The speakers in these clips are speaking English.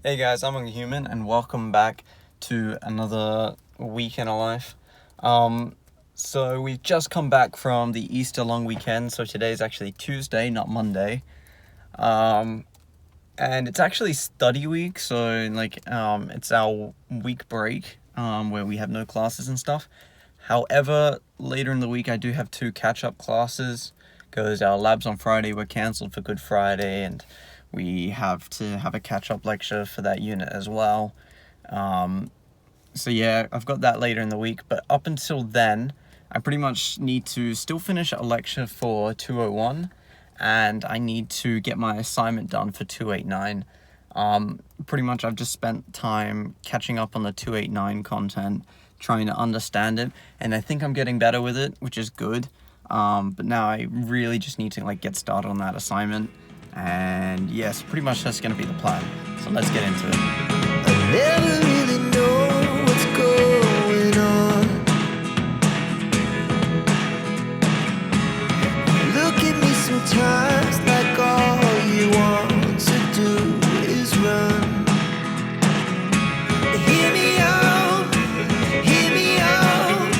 Hey guys, I'm hungryhuman and welcome back to another week in a life. So we've just come back from the Easter long weekend, so today's actually Tuesday, not Monday. And it's actually study week, so it's our week break, where we have no classes and stuff. However, later in the week I do have 2 catch-up classes, because our labs on Friday were cancelled for Good Friday, and we have to have a catch-up lecture for that unit as well. So yeah, I've got that later in the week, but up until then, I pretty much need to still finish a lecture for 201, and I need to get my assignment done for 289. Pretty much I've just spent time catching up on the 289 content, trying to understand it, and I think I'm getting better with it, which is good. But now I really just need to get started on that assignment. And yes, pretty much that's going to be the plan. So let's get into it. I never really know what's going on. You look at me sometimes like all you want to do is run. Hear me out, hear me out.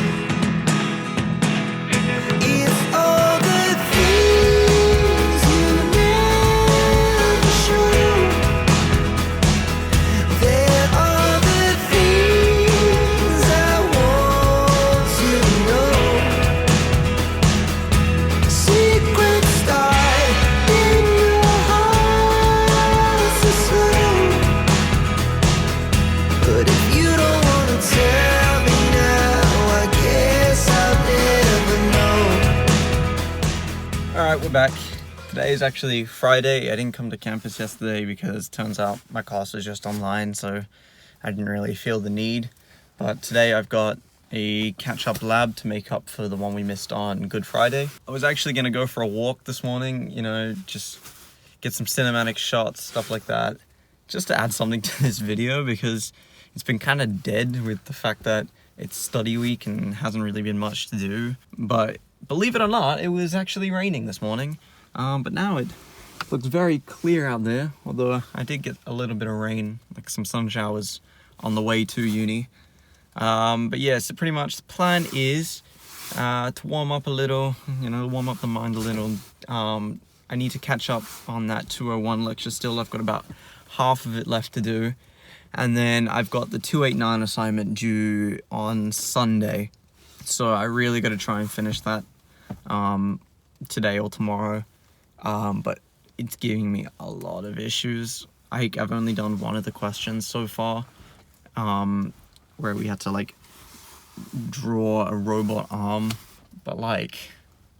It's all the things you never show. There are the things I want to know. Secrets start in your heart so slow. But if you don't want to tell me now, I guess I'll never know. Alright, we're back. Today is actually Friday. I didn't come to campus yesterday because it turns out my class was just online, so I didn't really feel the need. But today I've got a catch-up lab to make up for the one we missed on Good Friday. I was actually going to go for a walk this morning, just get some cinematic shots, stuff like that, just to add something to this video, because it's been kind of dead with the fact that it's study week and hasn't really been much to do. But believe it or not, it was actually raining this morning. But now it looks very clear out there, although I did get a little bit of rain, like some sun showers on the way to uni. But yeah, so pretty much the plan is to warm up a little, warm up the mind a little. I need to catch up on that 201 lecture still. I've got about half of it left to do. And then I've got the 289 assignment due on Sunday. So I really got to try and finish that today or tomorrow. But it's giving me a lot of issues. I've only done one of the questions so far, where we had to draw a robot arm, but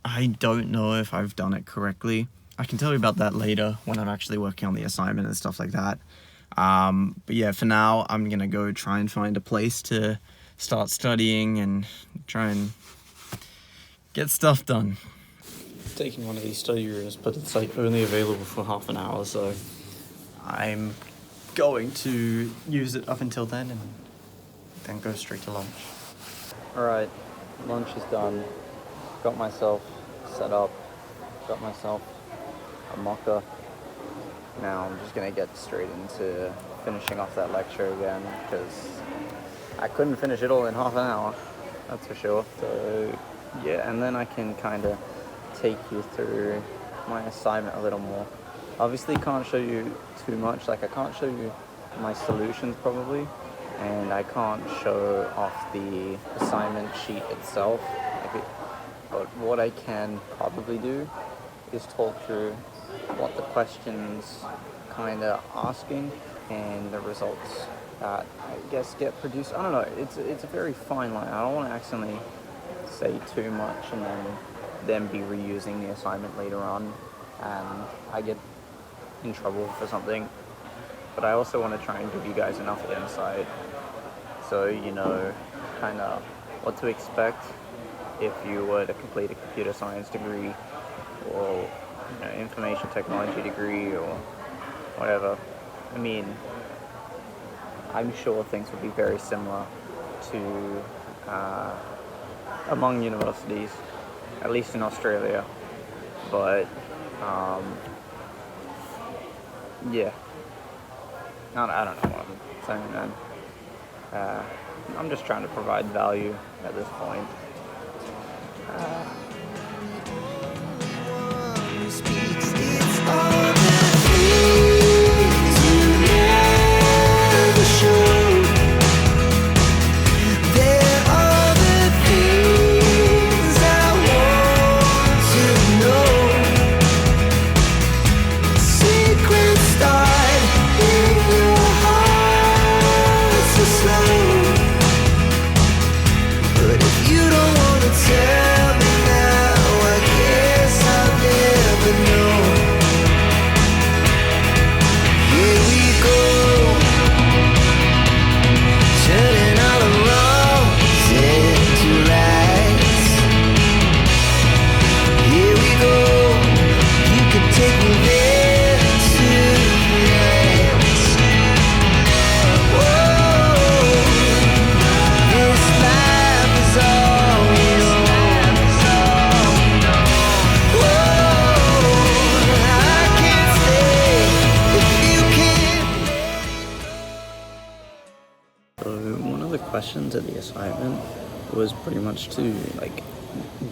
I don't know if I've done it correctly. I can tell you about that later when I'm actually working on the assignment and stuff like that. But yeah, for now I'm gonna go try and find a place to start studying and try and get stuff done. Taking one of these study rooms, but it's only available for half an hour, so I'm going to use it up until then and then go straight to lunch. Alright, lunch is done. Got myself set up, got myself a mocha. Now I'm just gonna get straight into finishing off that lecture again, because I couldn't finish it all in half an hour, that's for sure. So yeah, and then I can kind of take you through my assignment a little more. Obviously can't show you too much, I can't show you my solutions probably, and I can't show off the assignment sheet itself, but what I can probably do is talk through what the questions kind of asking and the results that I guess get produced. I don't know, it's a very fine line. I don't want to accidentally say too much and then be reusing the assignment later on and I get in trouble for something. But I also want to try and give you guys enough insight so you know kind of what to expect if you were to complete a computer science degree or information technology degree or whatever. I mean, I'm sure things would be very similar to among universities, at least in Australia, but yeah, I don't know what I'm saying, man. I'm just trying to provide value at this point. Speaks, it's all the things you never show. There are the things I want to know. Secrets start in your heart so slow. But if you don't wanna tell me now, I guess I'll never know. Here we go, turning all the wrongs into rights. Here we go, you can take me there tonight. Whoa, this life is all we know. Whoa, I can't stay if you can't. So one of the questions of the assignment was pretty much to like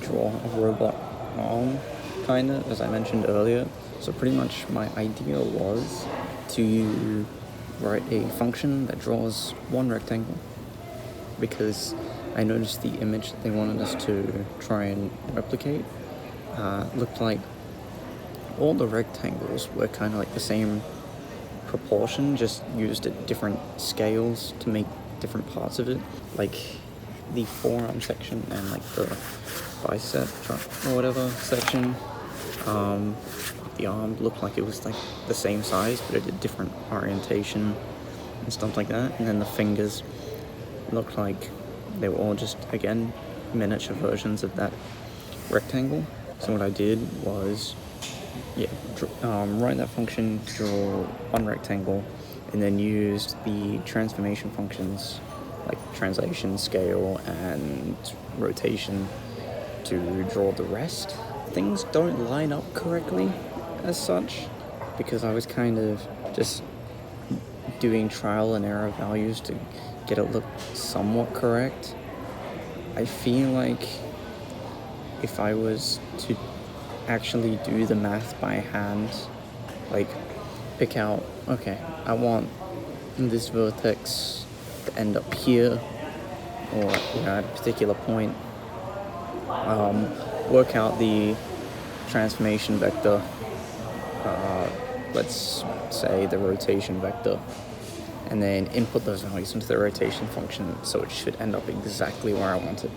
draw a robot arm, kind of, as I mentioned earlier. So pretty much my idea was to write a function that draws one rectangle, because I noticed the image that they wanted us to try and replicate looked like all the rectangles were kind of like the same proportion, just used at different scales to make different parts of it. Like the forearm section and like the bicep or whatever section, the arm looked like it was like the same size, but it had different orientation and stuff like that. And then the fingers looked like they were all just, again, miniature versions of that rectangle. So what I did was, write that function, draw one rectangle, and then used the transformation functions like translation, scale, and rotation to draw the rest. Things don't line up correctly as such, because I was kind of just doing trial and error values to get it look somewhat correct. I feel like if I was to actually do the math by hand, like pick out, okay, I want this vertex to end up here, or at a particular point, work out the transformation vector, let's say the rotation vector, and then input those values into the rotation function so it should end up exactly where I want it.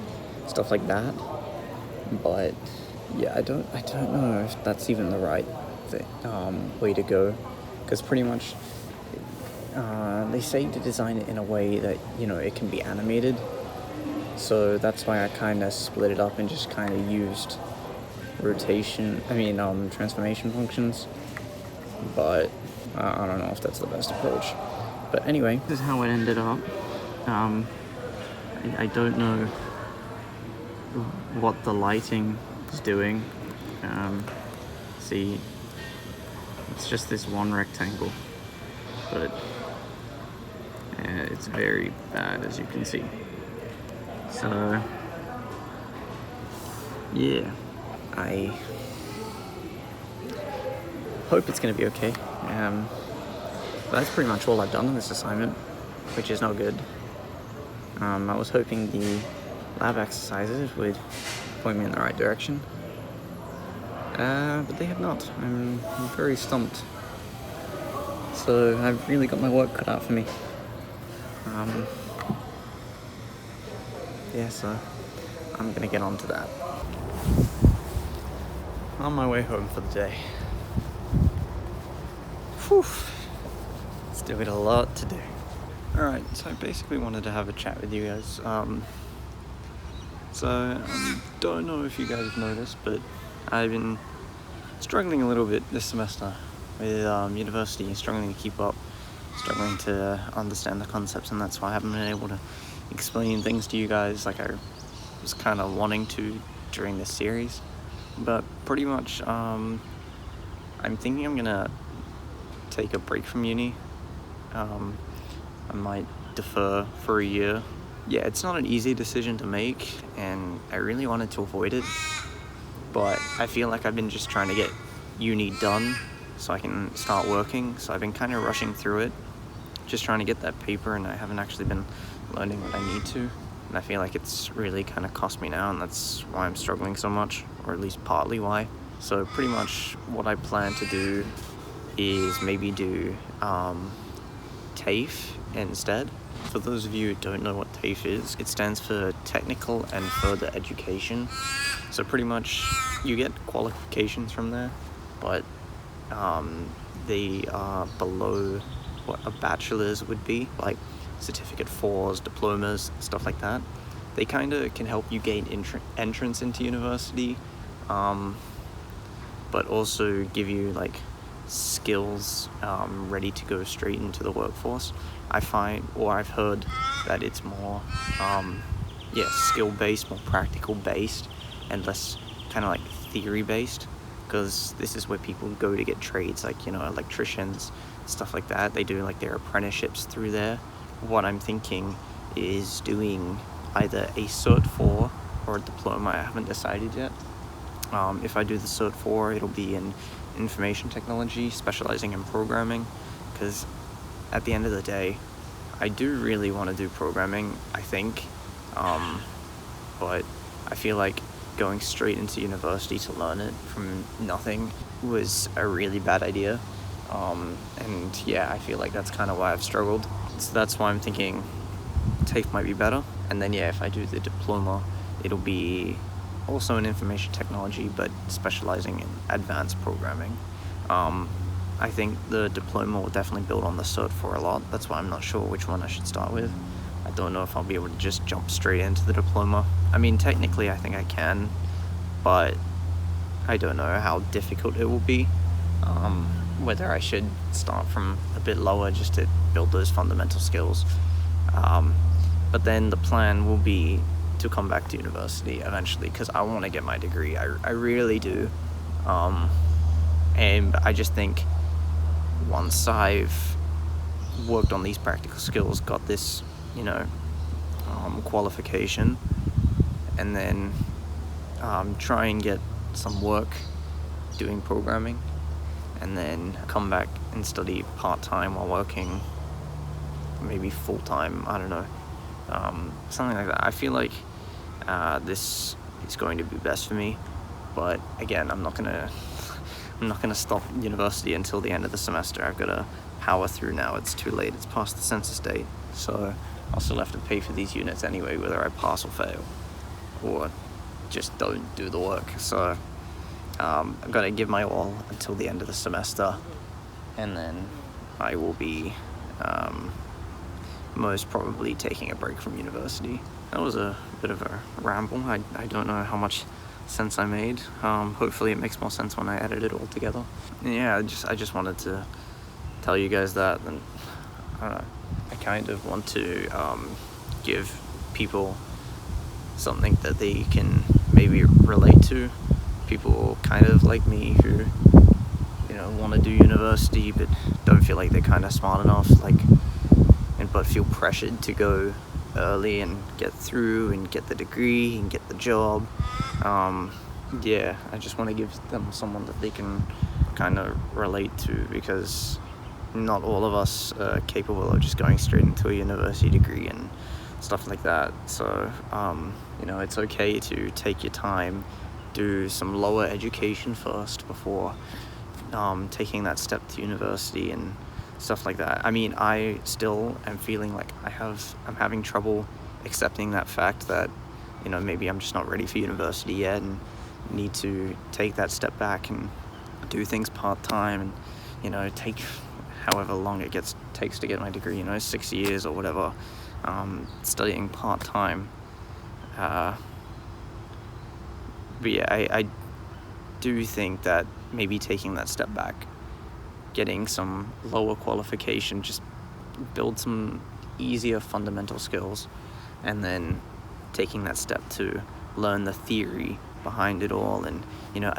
Stuff like that. But yeah, I don't know if that's even the right way to go, because pretty much they say to design it in a way that, it can be animated. So that's why I kind of split it up and just kind of used transformation functions. But I don't know if that's the best approach. But anyway, this is how it ended up. I don't know what the lighting is doing. See, it's just this one rectangle, but it's very bad, as you can see. So yeah, I hope it's going to be okay. But that's pretty much all I've done on this assignment, which is not good. I was hoping the lab exercises would point me in the right direction, but they have not. I'm very stumped. So I've really got my work cut out for me. So I'm gonna get on to that. On my way home for the day. Whew. Still got a lot to do. Alright, so I basically wanted to have a chat with you guys. So I don't know if you guys have noticed, but I've been struggling a little bit this semester with university, struggling to keep up, struggling to understand the concepts, and that's why I haven't been able to explain things to you guys like I was kind of wanting to during this series. But pretty much, I'm thinking I'm gonna take a break from uni I might defer for a year. Yeah, it's not an easy decision to make, and I really wanted to avoid it, but I feel like I've been just trying to get uni done so I can start working, so I've been kind of rushing through it, just trying to get that paper, and I haven't actually been learning what I need to, and I feel like it's really kind of cost me now, and that's why I'm struggling so much, or at least partly why. So pretty much what I plan to do is maybe do TAFE instead. For those of you who don't know what TAFE is, it stands for Technical and Further Education. So pretty much you get qualifications from there, but they are below what a bachelor's would be, like certificate 4s, diplomas, stuff like that. They kind of can help you gain entrance into university, but also give you like skills ready to go straight into the workforce. I find, or I've heard, that it's more skill based, more practical based, and less kind of like theory based, because this is where people go to get trades, like, you know, electricians, stuff like that. They do like their apprenticeships through there. What I'm thinking is doing either a Cert 4 or a diploma. I haven't decided yet. If I do the Cert 4, it'll be in information technology, specializing in programming, because at the end of the day, I do really want to do programming, I think, but I feel like going straight into university to learn it from nothing was a really bad idea, and yeah, I feel like that's kind of why I've struggled. So that's why I'm thinking TAFE might be better, and then yeah, if I do the diploma, it'll be also in information technology, but specializing in advanced programming. I think the diploma will definitely build on the Cert 4 a lot. That's why I'm not sure which one I should start with. I don't know if I'll be able to just jump straight into the diploma. I mean, technically I think I can, but I don't know how difficult it will be. Whether I should start from a bit lower just to build those fundamental skills. But then the plan will be to come back to university eventually, because I want to get my degree. I really do. And I just think once I've worked on these practical skills, got this, you know, qualification, and then try and get some work doing programming, and then come back and study part-time while working, maybe full-time, I don't know, something like that. I feel like this is going to be best for me, but again, I'm not gonna stop university until the end of the semester. I've got to power through now. It's too late. It's past the census date, so I'll still have to pay for these units anyway, whether I pass or fail, or just don't do the work. So I've got to give my all until the end of the semester, and then I will be most probably taking a break from university. That was a bit of a ramble. I don't know how much sense I made. Hopefully it makes more sense when I edit it all together. And yeah, I just wanted to tell you guys that, and I don't know, I kind of want to give people something that they can maybe relate to. People kind of like me who, you know, want to do university but don't feel like they're kind of smart enough, but feel pressured to go early and get through and get the degree and get the job. Yeah, I just want to give them someone that they can kind of relate to, because not all of us are capable of just going straight into a university degree and stuff like that. So, you know, it's okay to take your time, do some lower education first before taking that step to university and stuff like that. I mean, I still am feeling like I'm having trouble accepting that fact that, you know, maybe I'm just not ready for university yet and need to take that step back and do things part-time, and, you know, take however long it takes to get my degree, you know, 6 years or whatever, studying part-time. But yeah, I do think that maybe taking that step back, getting some lower qualification, just build some easier fundamental skills, and then taking that step to learn the theory behind it all, and, you know,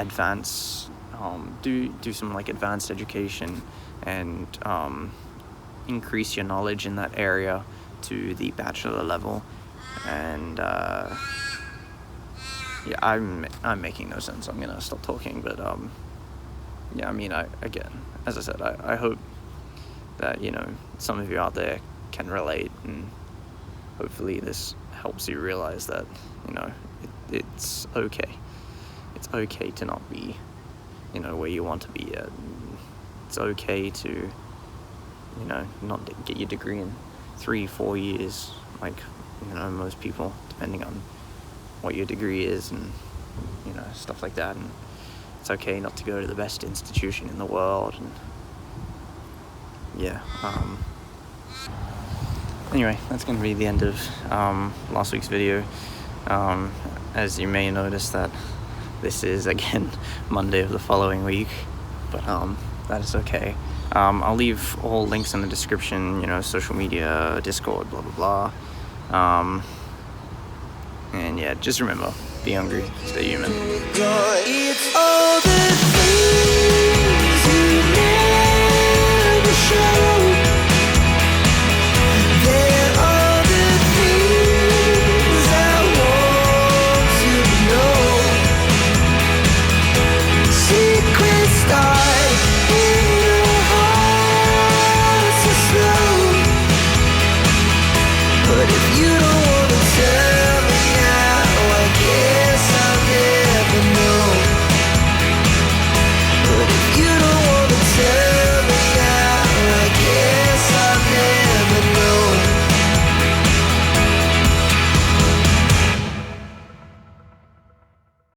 do some like advanced education, and increase your knowledge in that area to the bachelor level. And yeah, I'm making no sense. I'm gonna stop talking, but yeah, I mean, again, as I said, I hope that, you know, some of you out there can relate, and hopefully this helps you realize that, you know, it's okay. It's okay to not be, you know, where you want to be at. It's okay to, you know, not get your degree in 3-4 years, like, you know, most people, depending on what your degree is and, you know, stuff like that. And it's okay not to go to the best institution in the world. And yeah, anyway, that's going to be the end of last week's video. As you may notice that this is again Monday of the following week, but that is okay. I'll leave all links in the description, you know, social media, Discord, blah blah blah. And yeah, just remember, be hungry, stay human. It's all the things